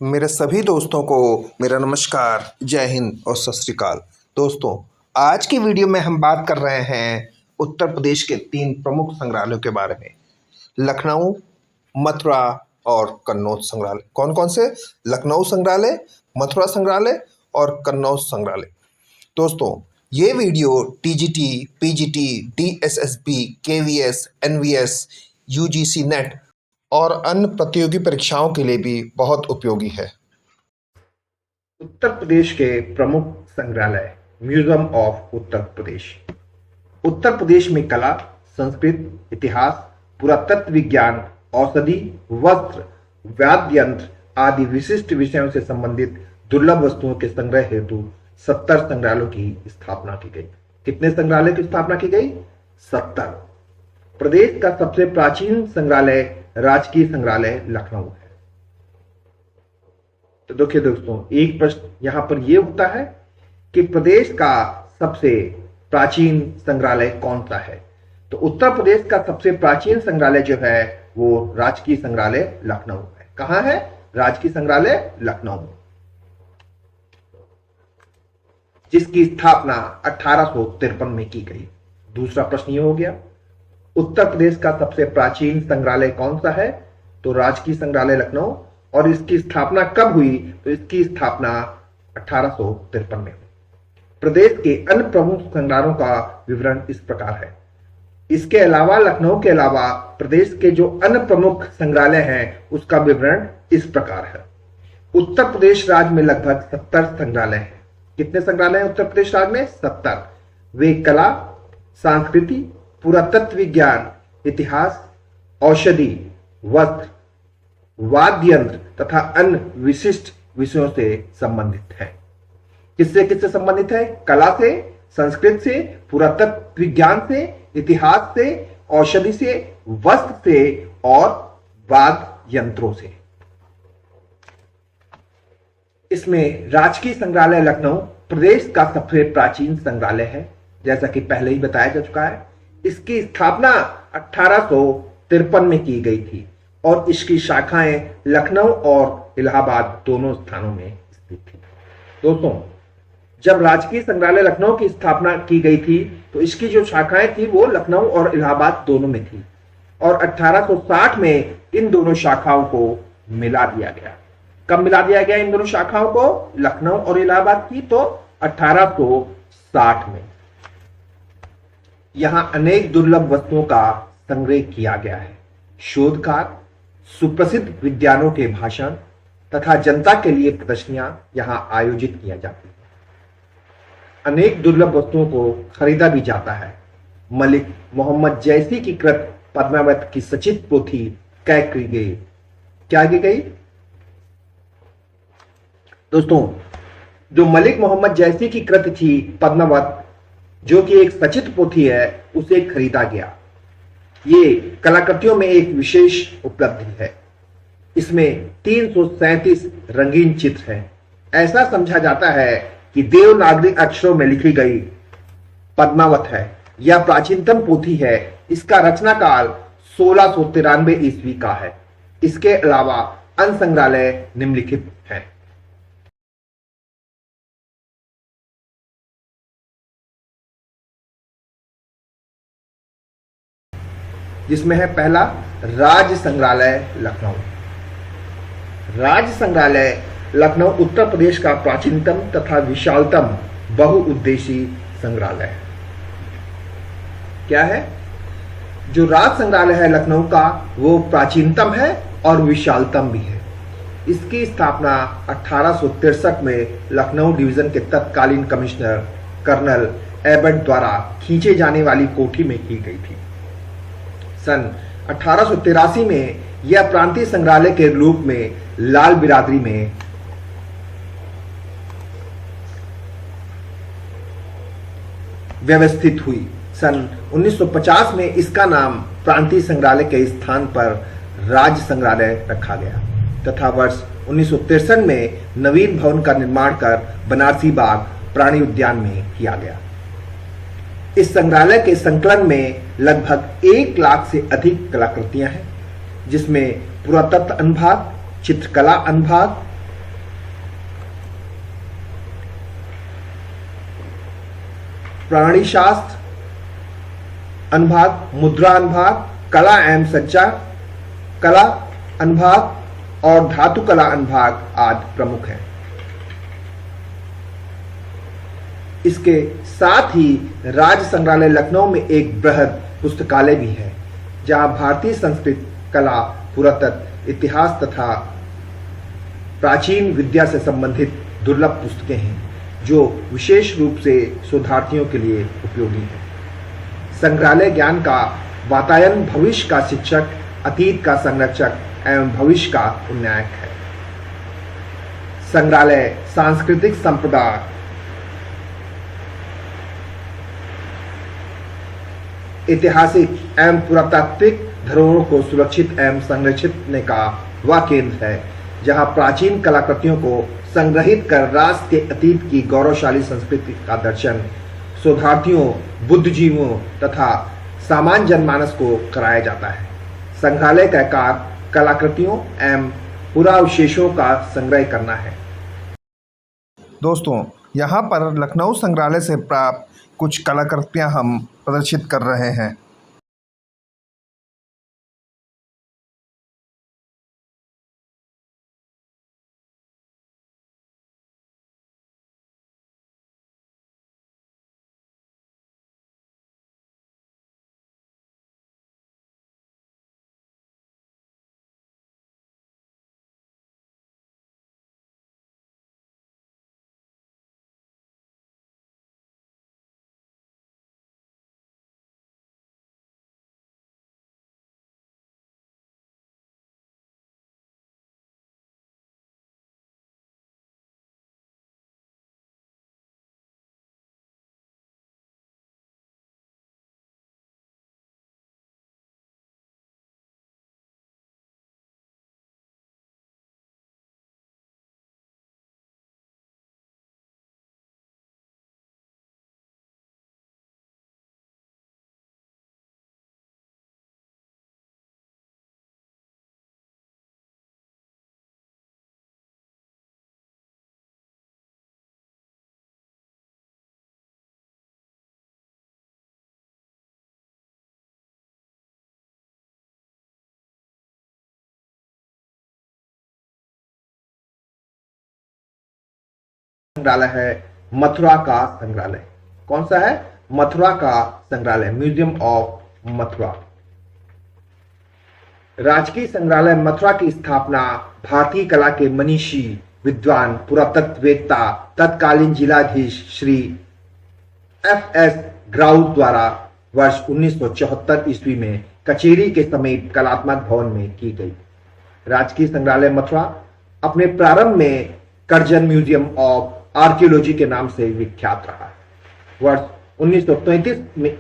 मेरे सभी दोस्तों को मेरा नमस्कार, जय हिंद और सत श्री अकाल। दोस्तों, आज की वीडियो में हम बात कर रहे हैं उत्तर प्रदेश के 3 प्रमुख संग्रहालयों के बारे में। लखनऊ, मथुरा और कन्नौज संग्रहालय। कौन कौन से? लखनऊ संग्रहालय, मथुरा संग्रहालय और कन्नौज संग्रहालय। दोस्तों, ये video TGT, PGT, DSSB, KVS, NVS, UGC NET और अन्य प्रतियोगी परीक्षाओं के लिए भी बहुत उपयोगी है। उत्तर प्रदेश के प्रमुख संग्रहालय। Museum of Uttar Pradesh. उत्तर प्रदेश में कला, संस्कृत, इतिहास, पुरातत्व विज्ञान, औषधि, वस्त्र, वाद्य यंत्र आदि विशिष्ट विषयों से संबंधित दुर्लभ वस्तुओं के संग्रह हेतु 70 संग्रहालयों की स्थापना की गई। कितने संग्रहालय की स्थापना की गई? 70। प्रदेश का सबसे प्राचीन संग्रहालय राजकीय संग्रहालय लखनऊ है। तो देखिए दोस्तों, एक प्रश्न यहां पर यह उठता है कि प्रदेश का सबसे प्राचीन संग्रहालय कौन सा है? तो उत्तर प्रदेश का सबसे प्राचीन संग्रहालय जो है वो राजकीय संग्रहालय लखनऊ है। कहां है? राजकीय संग्रहालय लखनऊ, जिसकी स्थापना 1853 में की गई। दूसरा प्रश्न यह हो गया, उत्तर प्रदेश का सबसे प्राचीन संग्रहालय कौन सा है? तो राजकीय संग्रहालय लखनऊ। और इसकी स्थापना कब हुई? तो इसकी स्थापना 1853 में हुई। प्रदेश के अन्य प्रमुख संग्रहालयों का विवरण इस प्रकार है। इसके अलावा लखनऊ के अलावा प्रदेश के जो अन्य प्रमुख संग्रहालय हैं उसका विवरण इस प्रकार है। उत्तर प्रदेश राज्य में लगभग 70 संग्रहालय हैं। कितने संग्रहालय हैं उत्तर प्रदेश राज्य में? 70। वे कला, संस्कृति, पुरातत्व विज्ञान, इतिहास, औषधि, वस्त्र, वाद्य यंत्र तथा अन्य विशिष्ट विषयों से संबंधित है। किससे किससे संबंधित है? कला से, संस्कृत से, पुरातत्व विज्ञान से, इतिहास से, औषधि से, वस्त्र से और वाद्य यंत्रों से। इसमें राजकीय संग्रहालय लखनऊ प्रदेश का सबसे प्राचीन संग्रहालय है, जैसा कि पहले ही बताया जा चुका है। इसकी स्थापना 1853 में की गई थी और इसकी शाखाएं लखनऊ और इलाहाबाद दोनों स्थानों में स्थित थी। दोस्तों, जब राजकीय संग्रहालय लखनऊ की स्थापना की गई थी तो इसकी जो शाखाएं थी वो लखनऊ और इलाहाबाद दोनों में थी और 1860 में इन दोनों शाखाओं को मिला दिया गया। कब मिला दिया गया इन दोनों शाखाओं को? लखनऊ और इलाहाबाद की, तो 1860 में। यहां अनेक दुर्लभ वस्तुओं का संग्रह किया गया है। शोधकार, सुप्रसिद्ध विद्वानों के भाषण तथा जनता के लिए प्रदर्शनियां यहां आयोजित किया जाती हैं। अनेक दुर्लभ वस्तुओं को खरीदा भी जाता है। मलिक मोहम्मद जैसी की कृत पद्मावत की सचित्र पोथी कै की गई। क्या की गई? दोस्तों, जो मलिक मोहम्मद जैसी की कृत थी पद्मावत, जो कि एक सचित्र पोथी है, उसे खरीदा गया। ये कलाकृतियों में एक विशेष उपलब्धि है। इसमें 337 रंगीन चित्र हैं। ऐसा समझा जाता है कि देवनागरी अक्षरों में लिखी गई पद्मावत है। यह प्राचीनतम पोथी है। इसका रचना काल 1693 ईस्वी का है। इसके अलावा अन्य संग्रहालय निम्नलिखित हैं। जिसमें है पहला राज्य संग्रहालय लखनऊ। राज्य संग्रहालय लखनऊ उत्तर प्रदेश का प्राचीनतम तथा विशालतम बहुउद्देशीय संग्रहालय है। क्या है? जो राज्य संग्रहालय है लखनऊ का वो प्राचीनतम है और विशालतम भी है। इसकी स्थापना 1863 में लखनऊ डिवीजन के तत्कालीन कमिश्नर कर्नल एबट द्वारा खींचे जाने वाली कोठी में की गई थी। सन 1883 में यह प्रांतीय संग्रहालय के रूप में लाल बिरादरी में व्यवस्थित हुई। सन 1950 में इसका नाम प्रांतीय संग्रहालय के स्थान पर राज्य संग्रहालय रखा गया तथा वर्ष 1963 में नवीन भवन का निर्माण कर बनारसी बाग प्राणी उद्यान में किया गया। इस संग्रहालय के संकलन में लगभग 1 लाख से अधिक कलाकृतियां हैं, जिसमें पुरातत्व अनुभाग, चित्रकला अनुभाग, प्राणी शास्त्र अनुभाग, मुद्रा अनुभाग, कला एवं संचार कला अनुभाग और धातु कला अनुभाग आदि प्रमुख हैं। इसके साथ ही राज्य संग्रहालय लखनऊ में एक बृहद पुस्तकालय भी है, जहां भारतीय संस्कृत, कला, पुरातत्व, इतिहास तथा प्राचीन विद्या से संबंधित दुर्लभ पुस्तकें हैं, जो विशेष रूप से शोधार्थियों के लिए उपयोगी हैं। संग्रहालय ज्ञान का वातायन, भविष्य का शिक्षक, अतीत का संरक्षक एवं भविष्य का उन्नयक है। संग्रहालय सांस्कृतिक संपदा, ऐतिहासिक एवं पुरातात्विक धरोहरों को सुरक्षित एवं संरक्षित करने का वह केंद्र है, जहां प्राचीन कलाकृतियों को संग्रहित कर राष्ट्र के अतीत की गौरवशाली संस्कृति का दर्शन शोधार्थियों, बुद्धिजीवियों तथा सामान्य जनमानस को कराया जाता है। संग्रहालय का कार्य कलाकृतियों एवं पुरावशेषों का संग्रह करना है। दोस्तों, यहाँ पर लखनऊ संग्रहालय से प्राप्त कुछ कलाकृतियाँ हम प्रदर्शित कर रहे हैं। संग्रहालय है मथुरा का संग्रहालय। कौन सा है? मथुरा का संग्रहालय, म्यूजियम ऑफ मथुरा। राजकीय संग्रहालय मथुरा की स्थापना भारतीय कला के मनीषी, विद्वान, पुरातत्ववेत्ता, तत्कालीन जिलाधीश श्री F.S. ग्राउस द्वारा वर्ष 1974 ईस्वी में कचेरी के समीप कलात्मक भवन में की गई। राजकीय संग्रहालय मथुरा अपने प्रारंभ में कर्जन म्यूजियम ऑफ आर्कियोलॉजी के नाम से विख्यात रहा। वर्ष 1933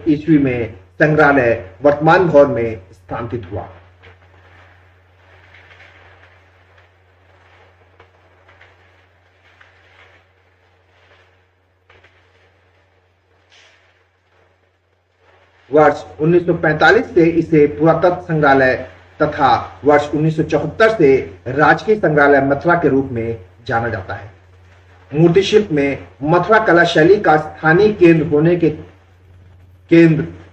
ईस्वी में संग्रहालय वर्तमान भवन में स्थानांतरित हुआ। वर्ष 1945 से इसे पुरातत्व संग्रहालय तथा वर्ष 1974 से राजकीय संग्रहालय मथुरा के रूप में जाना जाता है। मूर्ति शिल्प में मथुरा कला शैली का स्थानीय केंद्र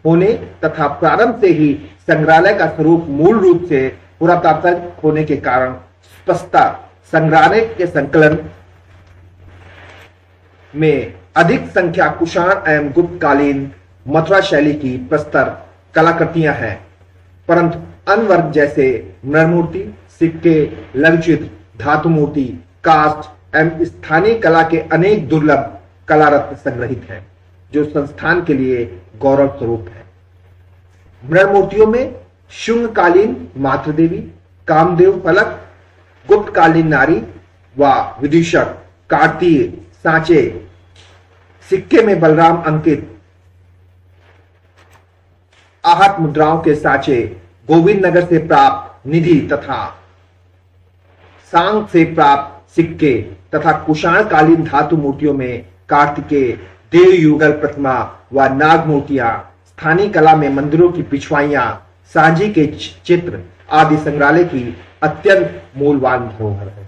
होने तथा प्रारंभ से ही संग्रहालय का स्वरूप मूल रूप से पुरातात्विक होने के कारण स्पष्टता संग्रहालय के संकलन में अधिक संख्या कुषाण एवं गुप्तकालीन मथुरा शैली की प्रस्तर कलाकृतियां हैं, परंतु अन्य वर्ग जैसे मृणमूर्ति, सिक्के, लघुचित्र, धातु मूर्ति, कास्ट एवं स्थानीय कला के अनेक दुर्लभ कला रत्न संग्रहित हैं, जो संस्थान के लिए गौरव स्वरूप है। मृणमूर्तियों में शुंगकालीन मातृदेवी, कामदेव फलक, गुप्तकालीन नारी व विदूषक, कार्तिक सांचे, सिक्के में बलराम अंकित, आहट मुद्राओं के सांचे, गोविंद नगर से प्राप्त निधि तथा सांग से प्राप्त सिक्के तथा कुषाण कालीन धातु मूर्तियों में कार्तिकेय, देव युगल प्रतिमा व नाग मूर्तियां, स्थानीय कला में मंदिरों की पिछवाइयां, सांझी के चित्र आदि संग्रहालय की अत्यंत मूल्यवान धरोहर है।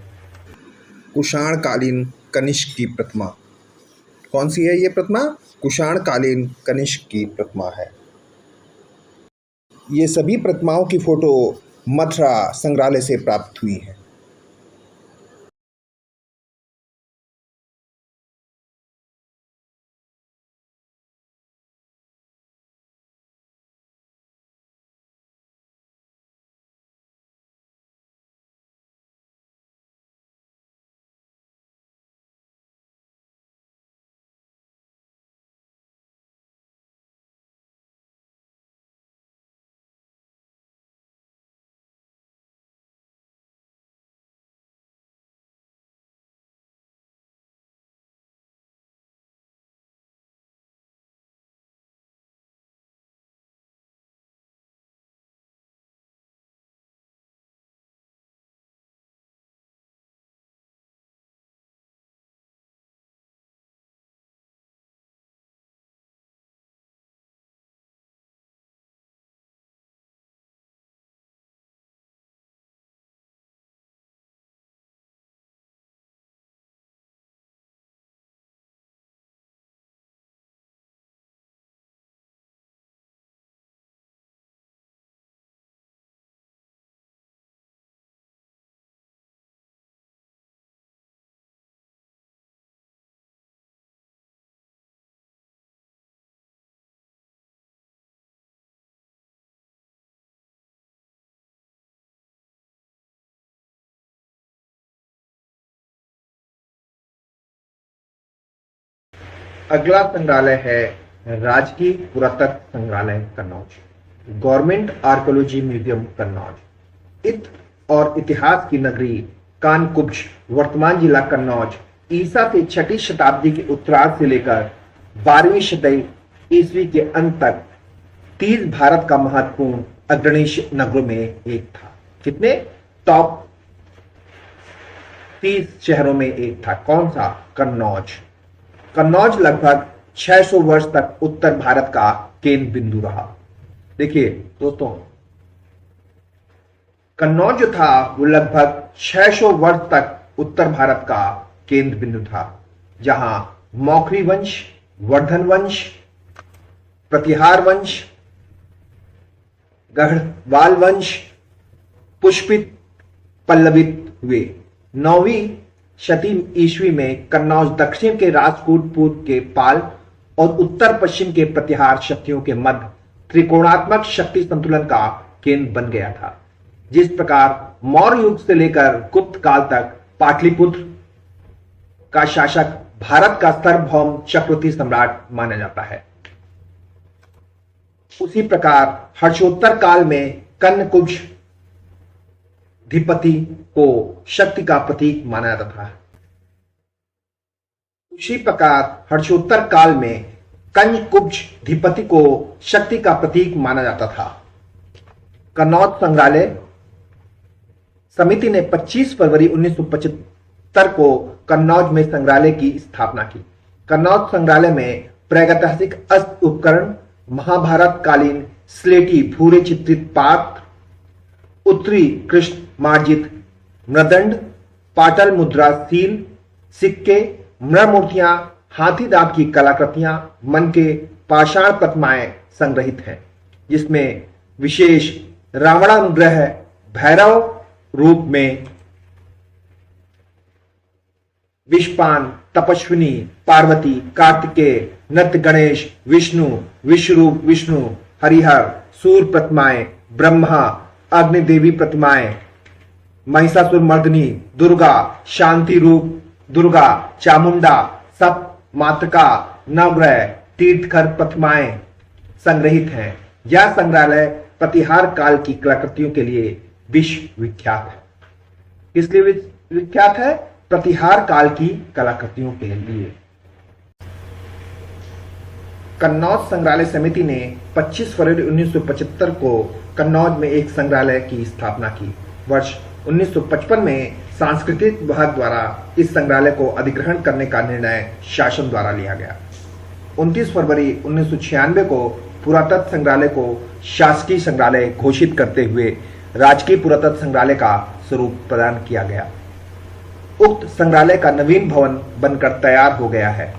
कुषाण कालीन कनिष्क की प्रतिमा कौन सी है ये प्रतिमा? कुषाण कालीन कनिष्क की प्रतिमा है। ये सभी प्रतिमाओं की फोटो मथुरा संग्रहालय से प्राप्त हुई है। अगला संग्रहालय है राजकीय पुरातत्व संग्रहालय Kannauj, government archaeology museum Kannauj. और इतिहास की नगरी कानकुब्ज, वर्तमान जिला कन्नौज, ईसा से 6वीं शताब्दी के उत्तरार्ध से लेकर 12वीं शताब्दी ईस्वी के अंत तक 30 भारत का महत्वपूर्ण अग्रणी नगरों में एक था। कितने? टॉप 30 शहरों में एक था। कौन सा? कन्नौज। कन्नौज लगभग 600 वर्ष तक उत्तर भारत का केंद्र बिंदु रहा। देखिए दोस्तों, कन्नौज जो था वो लगभग 600 वर्ष तक उत्तर भारत का केंद्र बिंदु था, जहां मौखरी वंश, वर्धन वंश, प्रतिहार वंश, गढ़वाल वंश पुष्पित पल्लवित हुए। 9वीं शती ईस्वी में कन्नौज दक्षिण के राजपूत, पूर्व के पाल और उत्तर पश्चिम के प्रतिहार शक्तियों के मध्य त्रिकोणात्मक शक्ति संतुलन का केंद्र बन गया था। जिस प्रकार मौर्य युग से लेकर गुप्त काल तक पाटलिपुत्र का शासक भारत का सार्वभौम चक्रवर्ती सम्राट माना जाता है, उसी प्रकार हर्षोत्तर काल में कन्नकुब्ज धिपति को शक्ति का प्रतीक माना जाता था। उसी प्रकार हर्षोत्तर काल में कन्नकुब्ज धिपति को शक्ति का प्रतीक माना जाता था। कन्नौज संग्रहालय समिति ने 25 फरवरी 1975 को कन्नौज में संग्रहालय की स्थापना की। कन्नौज संग्रहालय में प्रागैतिहासिक अस्त्र उपकरण, महाभारत कालीन स्लेटी भूरे चित्रित पात्र, उत्तरी कृष्ण मार्जित मृदंड, पाटल मुद्रा सील, सिक्के, मृमूर्तियां, हाथी दांत की कलाकृतियां, मन के पाषाण प्रतिमाएं संग्रहित हैं, जिसमें विशेष रावणानुग्रह भैरव रूप में विषपान, तपस्विनी, पार्वती, कार्तिकेय, नृत्य गणेश, विष्णु, विश्वरूप विष्णु, हरिहर, सूर्य प्रतिमाएं, ब्रह्मा, अग्निदेवी प्रतिमाएं, महिषासुर मर्दिनी, दुर्गा, शांति रूप दुर्गा, चामुंडा, सप मातृका, नवग्रह, तीर्थकर प्रतिमाएं संग्रहित हैं। यह संग्रहालय प्रतिहार काल की कलाकृतियों के लिए विश्व विख्यात है। किस लिए विख्यात है? प्रतिहार काल की कलाकृतियों के लिए। कन्नौज संग्रहालय समिति ने 25 फरवरी 1975 को कन्नौज में एक संग्रहालय की स्थापना की। वर्ष 1955 में सांस्कृतिक विभाग द्वारा इस संग्रहालय को अधिग्रहण करने का निर्णय शासन द्वारा लिया गया। 29 फरवरी 1996 को पुरातत्व संग्रहालय को शासकीय संग्रहालय घोषित करते हुए राजकीय पुरातत्व संग्रहालय का स्वरूप प्रदान किया गया। उक्त संग्रहालय का नवीन भवन बनकर तैयार हो गया है।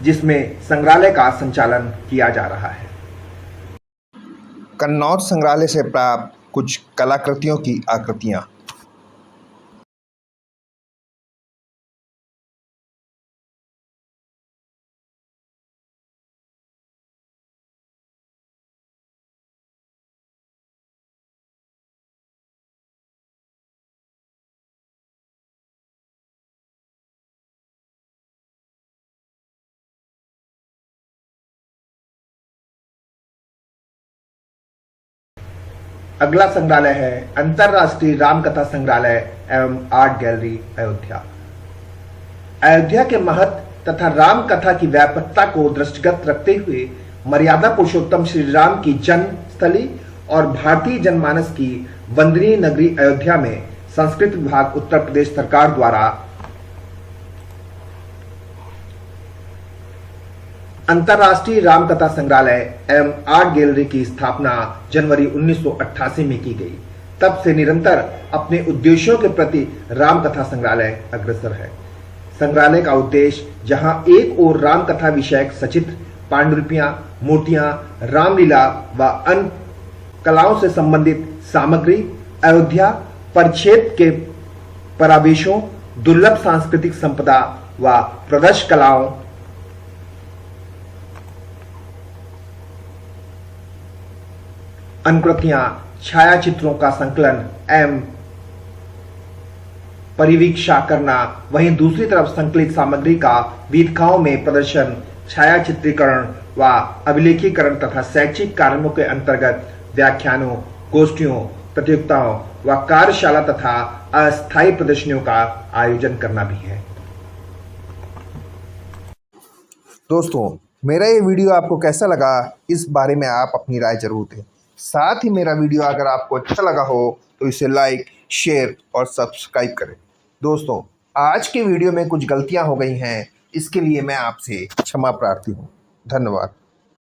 जिसमें संग्रहालय का संचालन किया जा रहा है। कन्नौज संग्रहालय से प्राप्त कुछ कलाकृतियों की आकृतियाँ। अगला संग्रहालय है अंतरराष्ट्रीय रामकथा संग्रहालय एवं आर्ट गैलरी अयोध्या। अयोध्या के महत्व तथा राम कथा की व्यापकता को दृष्टिगत रखते हुए मर्यादा पुरुषोत्तम श्री राम की जन्म स्थली और भारतीय जनमानस की वंदनीय नगरी अयोध्या में संस्कृत विभाग उत्तर प्रदेश सरकार द्वारा अंतरराष्ट्रीय रामकथा संग्रहालय एवं आर्ट गैलरी की स्थापना जनवरी 1988 में की गई। तब से निरंतर अपने उद्देश्यों के प्रति रामकथा संग्रहालय अग्रसर है। संग्रहालय का उद्देश्य जहां एक ओर रामकथा विषयक सचित्र, पांडुलिपियां, मूर्तियां, रामलीला व अन्य कलाओं से संबंधित सामग्री, अयोध्या परिक्षेत्र के परावेशों, दुर्लभ सांस्कृतिक संपदा व प्रदर्श कलाओं, अनुकृतियां, छायाचित्रों का संकलन एवं परिवीक्षा करना, वहीं दूसरी तरफ संकलित सामग्री का वीथिकाओं में प्रदर्शन, छायाचित्रीकरण व अभिलेखीकरण तथा शैक्षिक कार्यक्रमों के अंतर्गत व्याख्यानों, गोष्ठियों, प्रतियोगिताओं व कार्यशाला तथा अस्थायी प्रदर्शनियों का आयोजन करना भी है। दोस्तों, मेरा ये वीडियो आपको कैसा लगा, इस बारे में आप अपनी राय जरूर दें। साथ ही मेरा वीडियो अगर आपको अच्छा लगा हो तो इसे लाइक, शेयर और सब्सक्राइब करें। दोस्तों, आज के वीडियो में कुछ गलतियां हो गई हैं, इसके लिए मैं आपसे क्षमा प्रार्थी हूं। धन्यवाद।